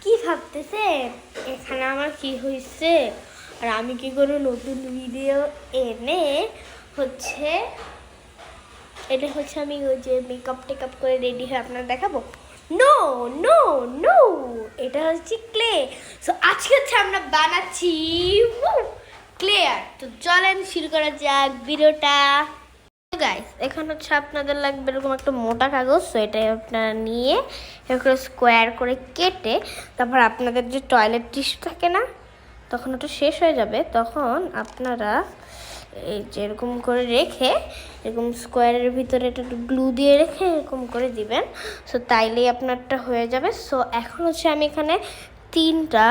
কি ভাবতেছে এখানে আমার কি হয়েছে, আর আমি কি কোনো নতুন ভিডিও এনে হচ্ছে এটা হচ্ছে আমি ওই যে মেকআপ টেকআপ করে রেডি হয়ে আপনার দেখাবো? নো নো নো, এটা হচ্ছে ক্লে। সো আজকে হচ্ছে আমরা বানাচ্ছি ক্লে আর্ট। তো চলেন শুরু করা যাক ভিডিওটা। গাইস এখানে হচ্ছে আপনাদের লাগবে এরকম একটা মোটা কাগজ। সো এটা আপনারা নিয়ে এরকম স্কোয়ার করে কেটে তারপর আপনাদের যে টয়লেট টিস্যু থাকে না, তখন ওটা শেষ হয়ে যাবে, তখন আপনারা এই যে এরকম করে রেখে এরকম স্কোয়ারের ভিতরে এটা একটু গ্লু দিয়ে রেখে এরকম করে দিবেন। সো তাইলেই আপনারটা হয়ে যাবে। সো এখন হচ্ছে আমি এখানে 3টা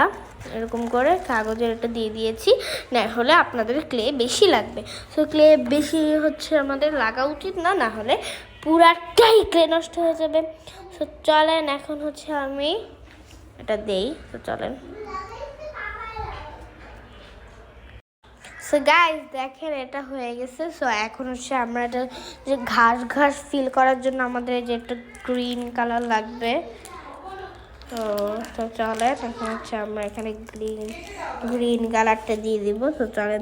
এরকম করে কাগজের এটা দিয়ে দিয়েছি, না হলে আপনাদের ক্লে বেশি লাগবে। সো ক্লে বেশি হচ্ছে আমাদের লাগা উচিত না, না হলে পুরাটাই ক্লে নষ্ট হয়ে যাবে। সো চলেন এখন হচ্ছে আমি এটা দেই। তো চলেন। সো গাইস দেখেন এটা হয়ে গেছে। সো এখন হচ্ছে আমরা এটা যে ঘাস ঘাস ফিল করার জন্য আমাদের যে একটা গ্রিন কালার লাগবে। তো চলেন এখন হচ্ছে আমরা এখানে গ্রিন কালারটা দিয়ে দিব। তো চলেন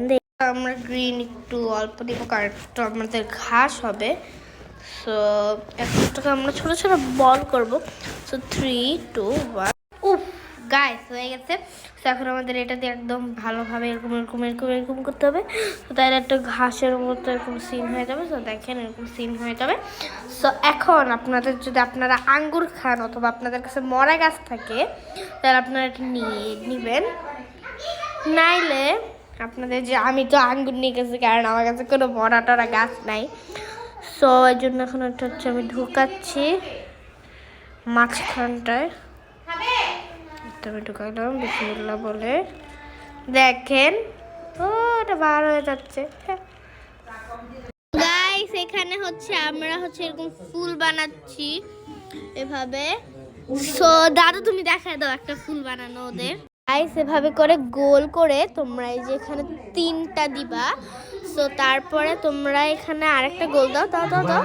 আমরা গ্রিন একটু অল্প দিব, কারণ একটু আমাদের ঘাস হবে। সো এখন আমরা ছোট ছোট বল করব। সো 3, 2, 1 উফ গাইস হয়ে গেছে। তো এখন আমাদের এটা দিয়ে একদম ভালোভাবে এরকম এরকম এরকম এরকম করতে হবে। তো তাহলে একটা ঘাসের মতো এরকম সিন হয়ে যাবে। তো দেখেন এরকম সিন হয়ে যাবে। সো এখন আপনাদের যদি আপনারা আঙ্গুর খান অথবা আপনাদের কাছে মরা গাছ থাকে, তাহলে আপনারা এটা নিবেন। নাইলে আপনাদের যে আমি তো আঙ্গুর নিয়ে গেছি, কারণ আমার কাছে কোনো মরা টরা গাছ নাই। সো এই জন্য এখন এটা হচ্ছে আমি ঢুকাচ্ছি মাঝখানটায়। আমি ঢুকালাম বিসমিল্লাহ বলে। দেখেন ও এটা বার হয়ে যাচ্ছে। গাইস এখানে হচ্ছে আমরা হচ্ছে এরকম ফুল বানাচ্ছি এভাবে। সো দাদু তুমি দেখায় দাও একটা ফুল বানানো ওদের। গাইস এভাবে করে গোল করে তোমরা এই যে এখানে 3টা দিবা। সো তারপরে তোমরা এখানে আরেকটা গোল দাও দাও দাও দাও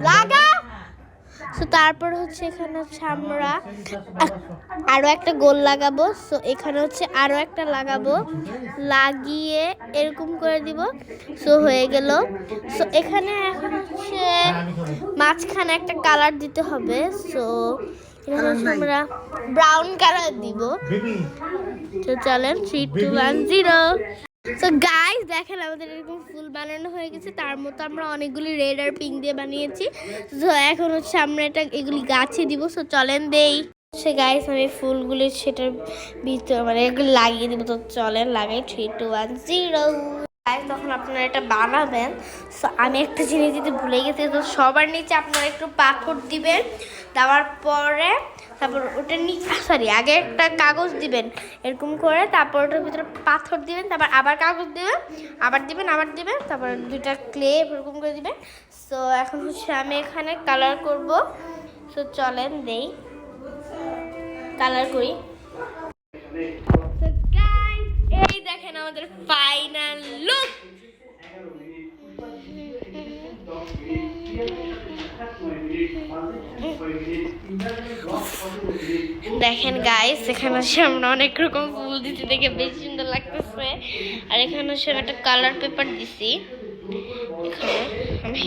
লাগা। সো তারপর হচ্ছে এখানে হচ্ছে আমরা আরও একটা গোল লাগাবো। সো এখানে হচ্ছে আরও একটা লাগাবো, লাগিয়ে এরকম করে দিব। সো হয়ে গেল। সো এখানে এখন হচ্ছে মাঝখানে একটা কালার দিতে হবে। সো এখানে আমরা ব্রাউন কালার দিব। তো চলেন 3, 2, 1, 0। সো গাইস দেখেন আমাদের এরকম ফুল বানানো হয়ে গেছে। তার মতো আমরা অনেকগুলি রেড আর পিঙ্ক দিয়ে বানিয়েছি। তো এখন হচ্ছে আমরা এগুলি গাছে দিব। সো চলেন দেই। সে গাইস আমি ফুলগুলি সেটার ভিতরে মানে এগুলি লাগিয়ে দিব। তো চলেন লাগাই 3, 2, 1, 0। গাইস তখন আপনারা এটা বানাবেন। সো আমি একটা জিনিস দিতে ভুলে গেছি। তো সবার নিচে আপনারা একটু পাথর দিবেন। দেওয়ার পরে তারপর ওটা সরি আগে একটা কাগজ দিবেন এরকম করে, তারপর ওটার ভিতরে পাথর দিবেন, তারপর আবার কাগজ দিবেন, আবার দিবেন, আবার দিবেন, তারপর 2টা ক্লে এরকম করে দিবেন। সো এখন হচ্ছে আমি এখানে কালার করব। সো চলেন দেই কালার করি। এই দেখেন আমাদের ফাইনাল লুক। দেখেন গাইস এখানে আমরা অনেক রকম ফুল দিচ্ছি, দেখে বেশ সুন্দর লাগতেছে। আর এখানে একটা কালার পেপার দিছি এখানে আমি,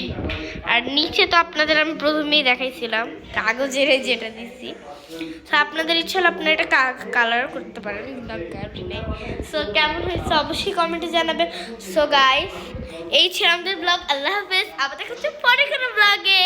আর নিচে তো আপনাদের আমি প্রথমেই দেখাইছিলাম কাগজের যেটা দিছি। তো আপনাদের ইচ্ছা হলে আপনারা এটা কালার করতে পারেন। সো কেমন হয়েছে অবশ্যই কমেন্টে জানাবেন। সো গাইস এই ছিল আমাদের ব্লগ। আল্লাহ হাফেজ, আবার দেখা হচ্ছে পরে কোনো ব্লগে।